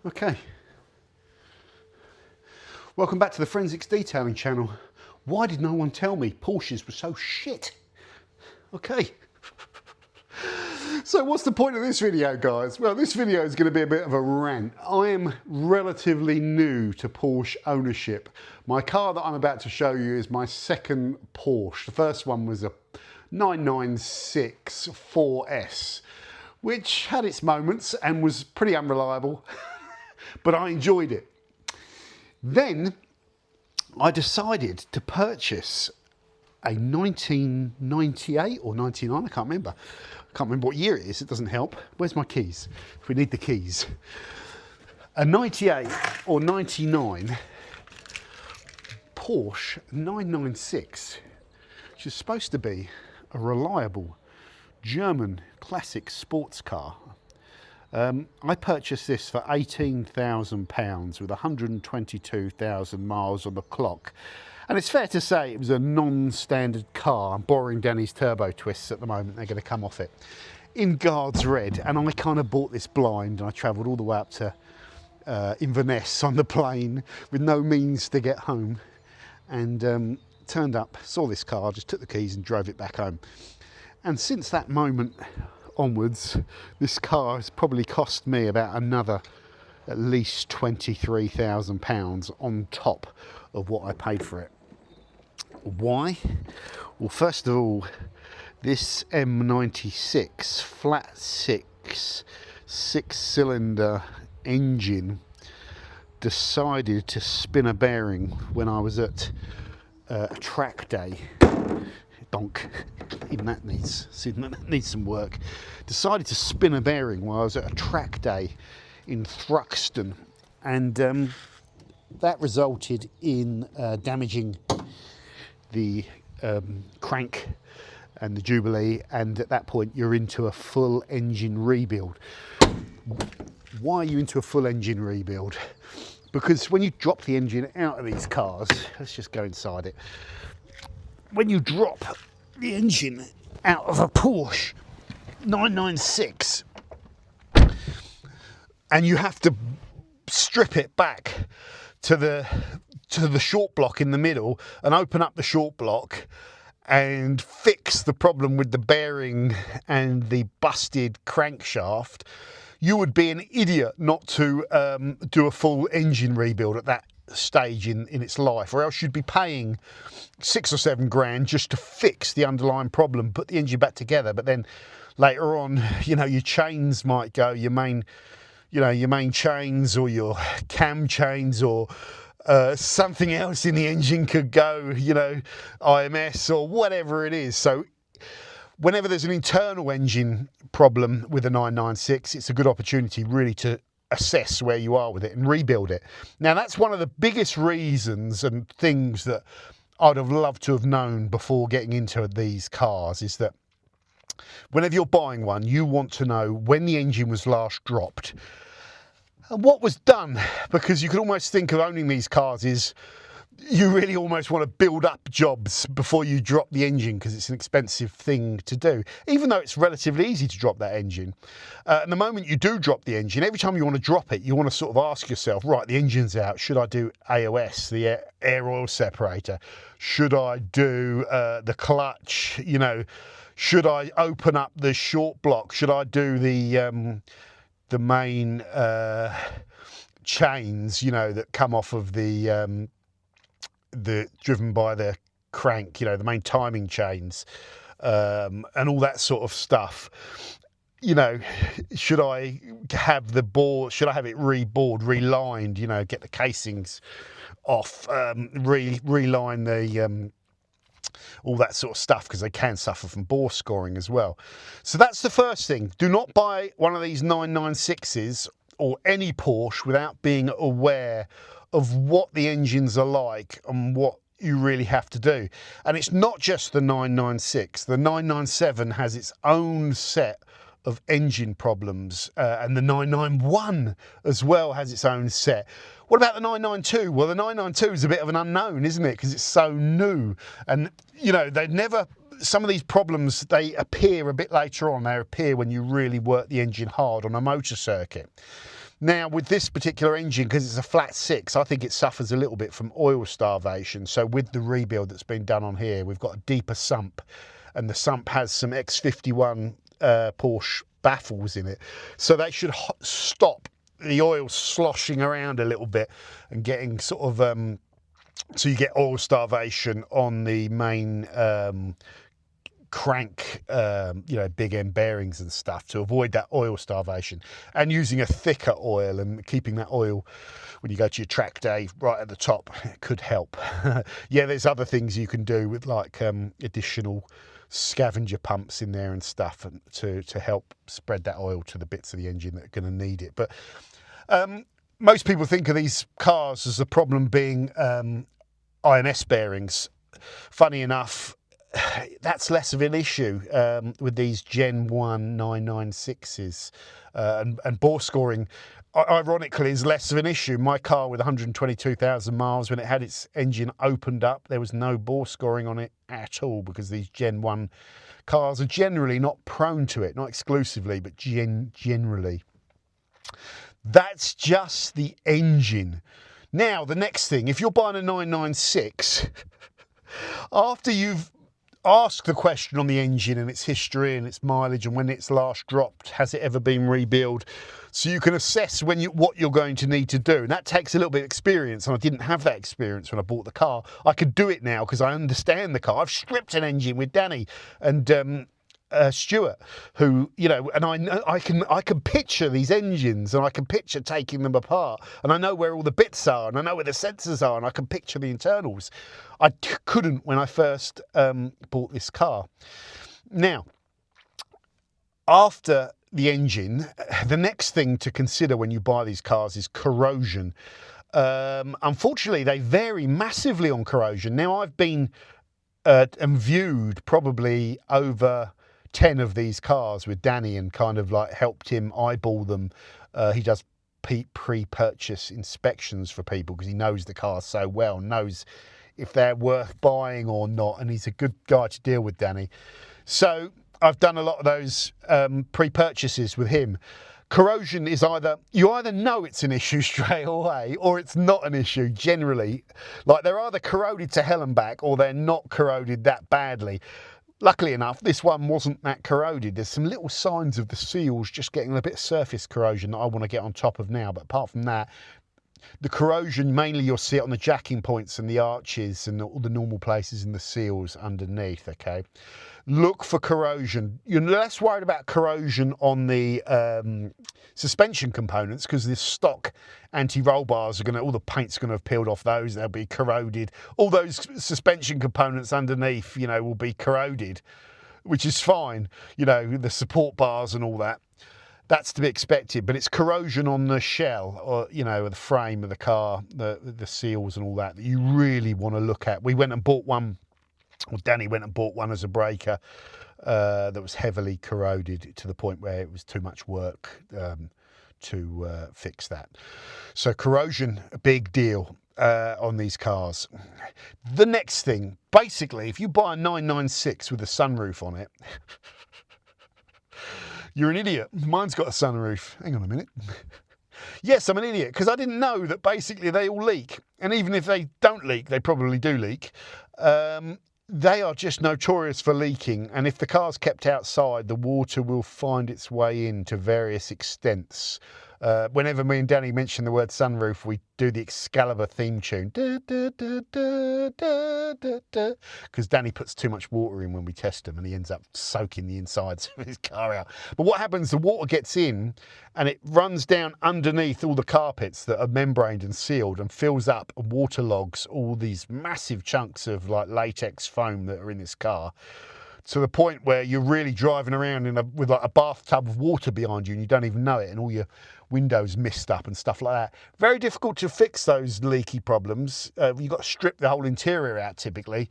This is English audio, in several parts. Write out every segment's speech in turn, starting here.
Okay, welcome back to the Forensics Detailing channel. Why did no one tell me Porsches were so shit? Okay, so what's the point of this video, guys? Well, this video is going to be a bit of a rant. I am relatively new to Porsche ownership. My car that I'm about to show you is my second Porsche. The first one was a 996 4S, which had its moments and was pretty unreliable. But I enjoyed it. Then I decided to purchase a 1998 or 99, I can't remember. I can't remember what year it is, it doesn't help. Where's my keys? If we need the keys. A 98 or 99 Porsche 996, which is supposed to be a reliable German classic sports car. I purchased this for £18,000 with 122,000 miles on the clock. And it's fair to say it was a non-standard car. I'm borrowing Danny's turbo twists at the moment. They're going to come off it. In Guards Red. And I kind of bought this blind and I travelled all the way up to Inverness on the plane with no means to get home. And turned up, saw this car, just took the keys and drove it back home. And since that moment onwards, this car has probably cost me about another at least £23,000 on top of what I paid for it. Why? Well, first of all, this M96 flat six-cylinder engine decided to spin a bearing when I was at a track day. Donk. Even that needs some work. Decided to spin a bearing while I was at a track day in Thruxton, and that resulted in damaging the crank and the Jubilee, and at that point you're into a full engine rebuild. Why are you into a full engine rebuild? Because when you drop the engine out of these cars, let's just go inside it. When you drop the engine out of a Porsche 996 and you have to strip it back to the short block in the middle and open up the short block and fix the problem with the bearing and the busted crankshaft, you would be an idiot not to do a full engine rebuild at that stage in its life, or else you'd be paying 6 or 7 grand just to fix the underlying problem, put the engine back together. But then later on, you know, your chains might go, your main chains or your cam chains, or something else in the engine could go, you know, IMS or whatever it is. So whenever there's an internal engine problem with a 996, it's a good opportunity really to assess where you are with it and rebuild it. Now, that's one of the biggest reasons and things that I'd have loved to have known before getting into these cars, is that whenever you're buying one, you want to know when the engine was last dropped and what was done, because you can almost think of owning these cars is you really almost want to build up jobs before you drop the engine, because it's an expensive thing to do, even though it's relatively easy to drop that engine. And the moment you do drop the engine, every time you want to drop it, you want to sort of ask yourself, right, the engine's out, should I do AOS, the air oil separator? Should I do the clutch? You know, should I open up the short block? Should I do the main chains, you know, that come off of the driven by the crank, you know, the main timing chains, and all that sort of stuff. You know, should I have the board, should I have it rebored, relined, you know, get the casings off, reline the all that sort of stuff, because they can suffer from bore scoring as well. So that's the first thing. Do not buy one of these 996s or any Porsche without being aware of what the engines are like and what you really have to do. And it's not just the 996. The 997 has its own set of engine problems, and the 991 as well has its own set. What about the 992? Well, the 992 is a bit of an unknown, isn't it? Because it's so new, and you know, they never, some of these problems, they appear a bit later on. They appear when you really work the engine hard on a motor circuit. Now, with this particular engine, because it's a flat 6, I think it suffers a little bit from oil starvation. So with the rebuild that's been done on here, we've got a deeper sump, and the sump has some X51 Porsche baffles in it. So they should stop the oil sloshing around a little bit and getting sort of... so you get oil starvation on the main crank, big end bearings and stuff, to avoid that oil starvation, and using a thicker oil and keeping that oil when you go to your track day right at the top, it could help. Yeah, there's other things you can do with like additional scavenger pumps in there and stuff, and to help spread that oil to the bits of the engine that are going to need it. But most people think of these cars as the problem being INS bearings. Funny enough, that's less of an issue with these Gen 1 996s, and bore scoring, ironically, is less of an issue. My car with 122,000 miles, when it had its engine opened up, there was no bore scoring on it at all, because these Gen 1 cars are generally not prone to it, not exclusively, but generally. That's just the engine. Now, the next thing, if you're buying a 996, after you've asked the question on the engine and its history and its mileage and when it's last dropped, has it ever been rebuilt, so you can assess what you're going to need to do. And that takes a little bit of experience, and I didn't have that experience when I bought the car. I could do it now because I understand the car. I've stripped an engine with Danny and Stuart, who, and I can picture these engines, and I can picture taking them apart, and I know where all the bits are, and I know where the sensors are, and I can picture the internals. I couldn't when I first bought this car. Now, after the engine, the next thing to consider when you buy these cars is corrosion. Unfortunately, they vary massively on corrosion. Now, I've been and viewed probably over 10 of these cars with Danny, and kind of like helped him eyeball them. He does pre-purchase inspections for people because he knows the cars so well, knows if they're worth buying or not, and he's a good guy to deal with, Danny. So I've done a lot of those pre-purchases with him. Corrosion is you either know it's an issue straight away, or it's not an issue generally. Like, they're either corroded to hell and back, or they're not corroded that badly. Luckily enough, this one wasn't that corroded. There's some little signs of the seals just getting a bit of surface corrosion that I want to get on top of now. But apart from that, the corrosion, mainly you'll see it on the jacking points and the arches and all the normal places in the seals underneath, okay? Look for corrosion. You're less worried about corrosion on the suspension components, because the stock anti-roll bars are all the paint's going to have peeled off those. They'll be corroded. All those suspension components underneath, will be corroded, which is fine. The support bars and all that. That's to be expected, but it's corrosion on the shell, or the frame of the car, the seals and all that you really want to look at. We went and bought one. Well, Danny went and bought one as a breaker that was heavily corroded to the point where it was too much work to fix that. So corrosion, a big deal on these cars. The next thing, basically, if you buy a 996 with a sunroof on it, you're an idiot. Mine's got a sunroof. Hang on a minute. Yes, I'm an idiot, because I didn't know that basically they all leak. And even if they don't leak, they probably do leak. They are just notorious for leaking, and if the car's kept outside, the water will find its way in to various extents. Whenever me and Danny mention the word sunroof, we do the Excalibur theme tune. Because Danny puts too much water in when we test him, and he ends up soaking the insides of his car out. But what happens, the water gets in, and it runs down underneath all the carpets that are membraned and sealed, and fills up and waterlogs all these massive chunks of like latex foam that are in this car, to the point where you're really driving around with like a bathtub of water behind you, and you don't even know it, and all your windows mist up and stuff like that. Very difficult to fix those leaky problems. You've got to strip the whole interior out typically.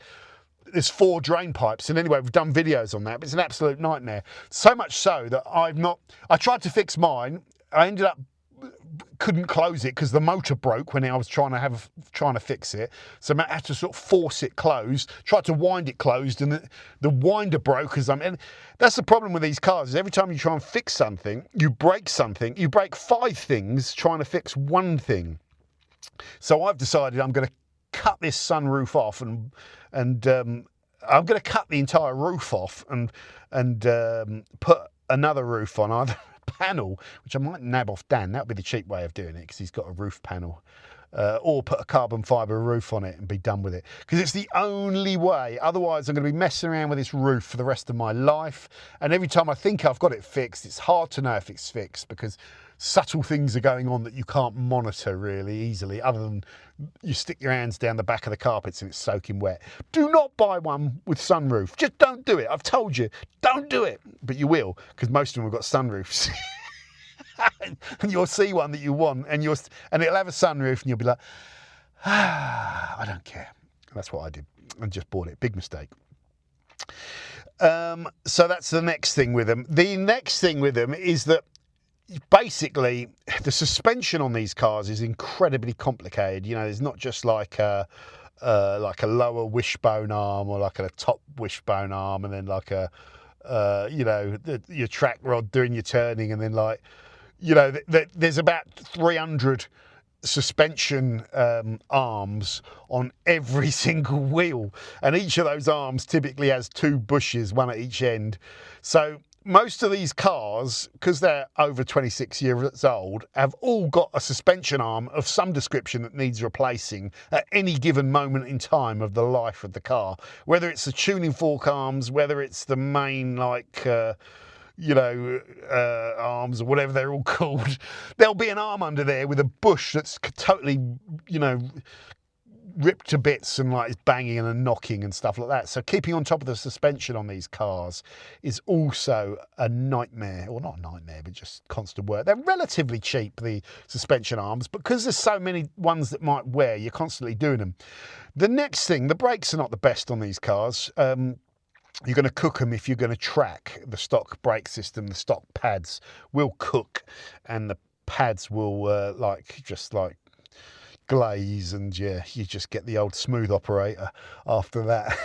There's 4 drain pipes, and anyway, we've done videos on that, but it's an absolute nightmare. So much so that I tried to fix mine. I ended up couldn't close it because the motor broke when I was trying to fix it. So I had to sort of force it closed. Tried to wind it closed, and the winder broke. And that's the problem with these cars. Is every time you try and fix something, you break something. You break 5 things trying to fix one thing. So I've decided I'm going to cut this sunroof off, and I'm going to cut the entire roof off and put another roof on, either a panel, which I might nab off Dan. That would be the cheap way of doing it because he's got a roof panel, or put a carbon fibre roof on it and be done with it, because it's the only way. Otherwise I'm going to be messing around with this roof for the rest of my life, and every time I think I've got it fixed, it's hard to know if it's fixed because subtle things are going on that you can't monitor really easily, other than you stick your hands down the back of the carpets and it's soaking wet. Do not buy one with sunroof. Just don't do it. I've told you, don't do it. But you will, because most of them have got sunroofs. And you'll see one that you want, and it'll have a sunroof, and you'll be like, I don't care. And that's what I did. I just bought it. Big mistake. So that's the next thing with them. The next thing with them is that basically the suspension on these cars is incredibly complicated. You know, there's not just like a lower wishbone arm or like a top wishbone arm, and then like your track rod doing your turning, and then like, there's about 300 suspension arms on every single wheel, and each of those arms typically has 2 bushes, one at each end. So most of these cars, because they're over 26 years old, have all got a suspension arm of some description that needs replacing at any given moment in time of the life of the car. Whether it's the tuning fork arms, whether it's the main arms or whatever they're all called, there'll be an arm under there with a bush that's totally, ripped to bits and like is banging and knocking and stuff like that. So keeping on top of the suspension on these cars is also a nightmare, or not a nightmare, but just constant work. They're relatively cheap, the suspension arms, because there's so many ones that might wear, you're constantly doing them. The next thing, the brakes are not the best on these cars. You're going to cook them if you're going to track the stock brake system. The stock pads will cook, and the pads will just glaze, and yeah, you just get the old smooth operator after that.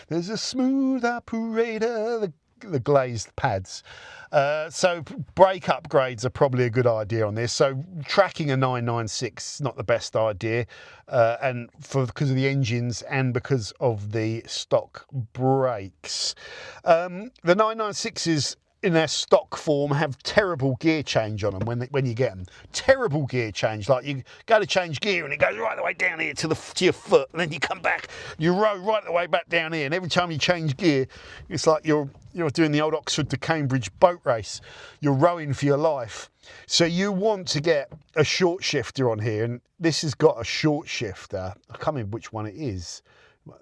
There's a smooth operator, the glazed pads. So brake upgrades are probably a good idea on this. So tracking a 996 is not the best idea, and because of the engines and because of the stock brakes. The 996s in their stock form have terrible gear change on them when you get them. Terrible gear change. Like you go to change gear and it goes right the way down here to your foot, and then you come back, you row right the way back down here, and every time you change gear, it's like you're doing the old Oxford to Cambridge boat race. You're rowing for your life. So you want to get a short shifter on here, and this has got a short shifter. I can't remember which one it is.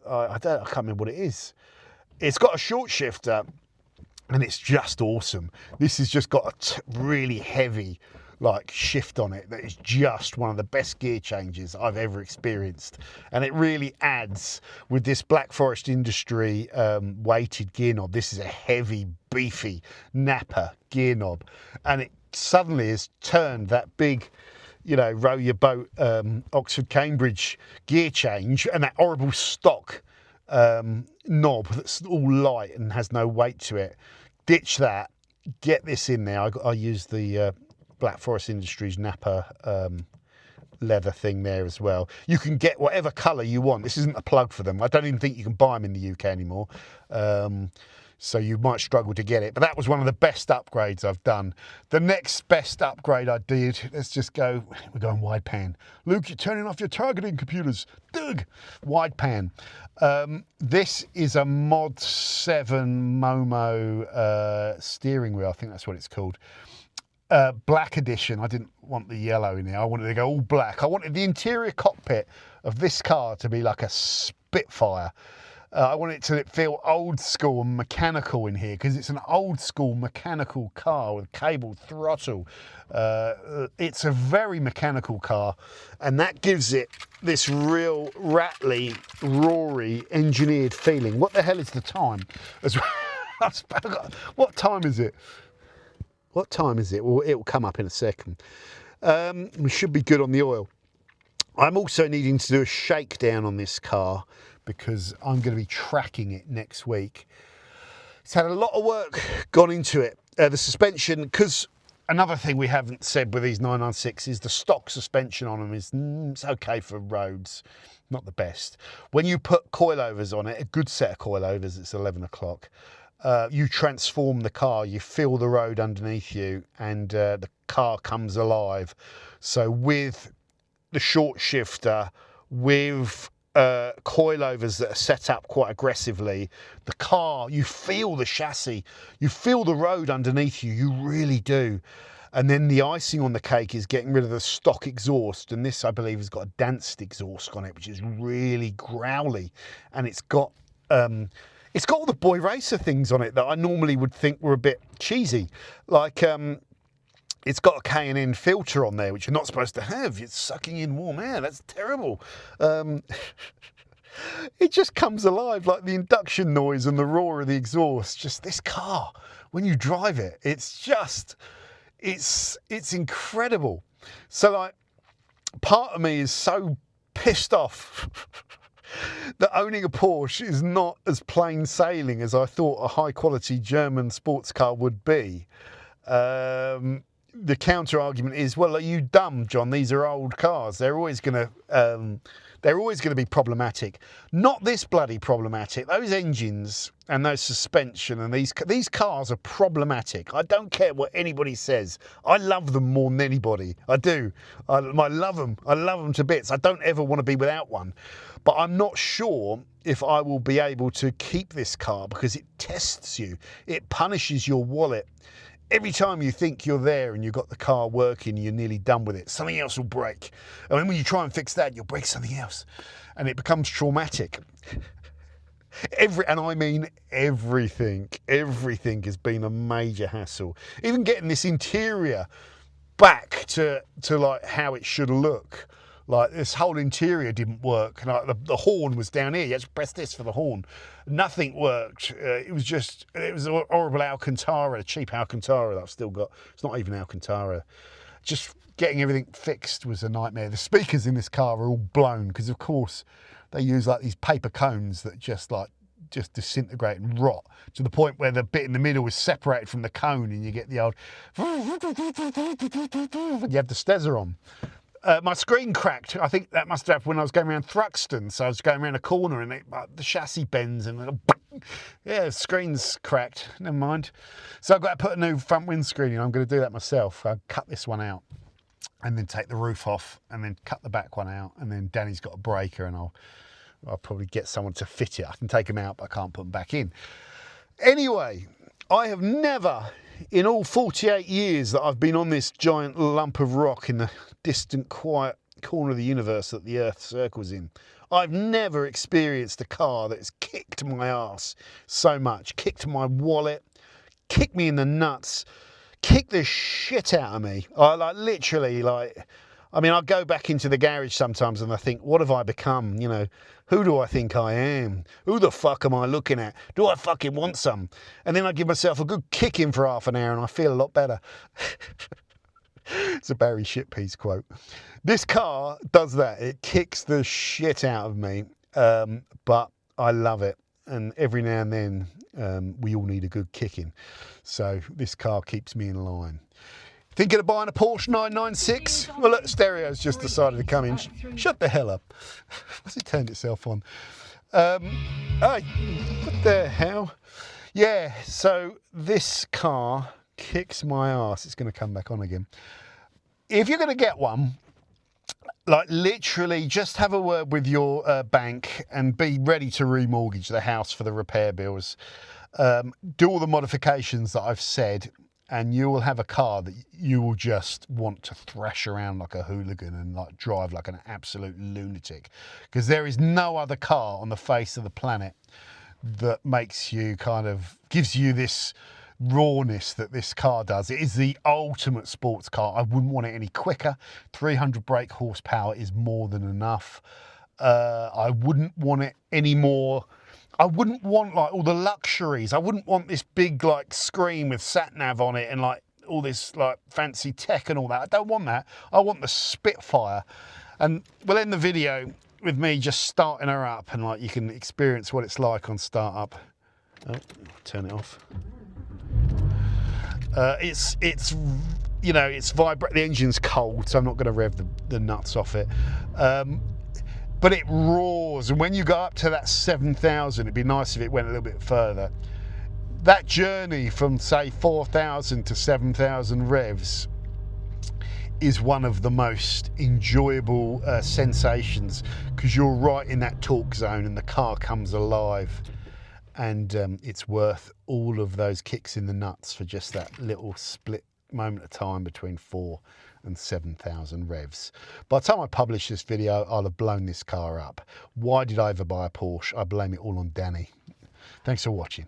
I can't remember what it is. It's got a short shifter, and it's just awesome. This has just got a really heavy shift on it that is just one of the best gear changes I've ever experienced, and it really adds with this Black Forest Industry weighted gear knob. This is a heavy, beefy Napa gear knob, and it suddenly has turned that big, row your boat Oxford Cambridge gear change, and that horrible stock knob that's all light and has no weight to it. Ditch that, get this in there. I use the Black Forest Industries Napa leather thing there as well. You can get whatever colour you want. This isn't a plug for them. I don't even think you can buy them in the UK anymore. So you might struggle to get it. But that was one of the best upgrades I've done. The next best upgrade I did, let's just go, we're going wide pan. Luke, you're turning off your targeting computers. Doug, wide pan. This is a Mod 7 Momo steering wheel. I think that's what it's called. Black edition. I didn't want the yellow in there. I wanted to go all black. I wanted the interior cockpit of this car to be like a Spitfire. I want it to feel old school and mechanical in here, because it's an old school mechanical car with cable throttle. It's a very mechanical car, and that gives it this real rattly, roary, engineered feeling. What the hell is the time? What time is it? What time is it? Well, it will come up in a second. We should be good on the oil. I'm also needing to do a shakedown on this car because I'm going to be tracking it next week. It's had a lot of work gone into it. The suspension, because another thing we haven't said with these 996 is the stock suspension on them is it's okay for roads, not the best. When you put coilovers on it, a good set of coilovers, it's 11 o'clock, you transform the car, you feel the road underneath you, and the car comes alive. So with the short shifter, with coilovers that are set up quite aggressively, the car, you feel the chassis, you feel the road underneath you, you really do. And then the icing on the cake is getting rid of the stock exhaust, and this I believe has got a danced exhaust on it, which is really growly, and it's got all the boy racer things on it that I normally would think were a bit cheesy, like it's got a K&N filter on there, which you're not supposed to have. It's sucking in warm air. That's terrible. It just comes alive, like the induction noise and the roar of the exhaust. Just this car, when you drive it, it's incredible. So like, part of me is so pissed off that owning a Porsche is not as plain sailing as I thought a high quality German sports car would be. The counter argument is, well, are you dumb, John? These are old cars. They're always going to be problematic. Not this bloody problematic. Those engines and those suspension and these cars are problematic. I don't care what anybody says. I love them more than anybody. I do. I love them. I love them to bits. I don't ever want to be without one. But I'm not sure if I will be able to keep this car because it tests you. It punishes your wallet. Every time you think you're there and you've got the car working, you're nearly done with it, something else will break. And then when you try and fix that, you'll break something else. And it becomes traumatic. And I mean everything. Everything has been a major hassle. Even getting this interior back to like how it should look. Like this whole interior didn't work. Like the horn was down here. You had to press this for the horn. Nothing worked. It was a horrible Alcantara, a cheap Alcantara that I've still got. It's not even Alcantara. Just getting everything fixed was a nightmare. The speakers in this car are all blown because, of course, they use like these paper cones that just disintegrate and rot to the point where the bit in the middle is separated from the cone, and you get the old. You have the Stezzer on. My screen cracked. I think that must have happened when I was going around Thruxton. So I was going around a corner and the chassis bends and yeah, the screen's cracked. Never mind. So I've got to put a new front windscreen in. I'm going to do that myself. I'll cut this one out and then take the roof off and then cut the back one out. And then Danny's got a breaker and I'll probably get someone to fit it. I can take them out, but I can't put them back in. Anyway, I have never, in all 48 years that I've been on this giant lump of rock in the distant, quiet corner of the universe that the Earth circles in, I've never experienced a car that's kicked my ass so much, kicked my wallet, kicked me in the nuts, kicked the shit out of me. I go back into the garage sometimes and I think, what have I become? You know, who do I think I am? Who the fuck am I looking at? Do I fucking want some? And then I give myself a good kick in for half an hour and I feel a lot better. It's a Barry Shitpiece quote. This car does that. It kicks the shit out of me, but I love it. And every now and then, we all need a good kicking. So this car keeps me in line. Thinking of buying a Porsche 996? Well, look, stereo's just decided to come in. Shut the hell up. What's it turned itself on? Hey, what the hell? Yeah, so this car kicks my ass. It's going to come back on again. If you're going to get one, like literally just have a word with your bank and be ready to remortgage the house for the repair bills. Do all the modifications that I've said, and you will have a car that you will just want to thrash around like a hooligan and like drive like an absolute lunatic, because there is no other car on the face of the planet that makes you gives you this rawness that this car does. It is the ultimate sports car. I wouldn't want it any quicker. 300 brake horsepower is more than enough. I wouldn't want it any more. I wouldn't want like all the luxuries. I wouldn't want this big like screen with sat nav on it and like all this like fancy tech and all that. I don't want that. I want the Spitfire. And we'll end the video with me just starting her up, and like you can experience what it's like on start up. Oh, turn it off. It's you know, it's vibrate. The engine's cold, so I'm not going to rev the nuts off it. But it roars, and when you go up to that 7,000, it'd be nice if it went a little bit further. That journey from say 4,000 to 7,000 revs is one of the most enjoyable sensations, because you're right in that torque zone and the car comes alive, and it's worth all of those kicks in the nuts for just that little split moment of time between 4 and 7,000 revs. By the time I publish this video, I'll have blown this car up. Why did I ever buy a Porsche? I blame it all on Danny. Thanks for watching.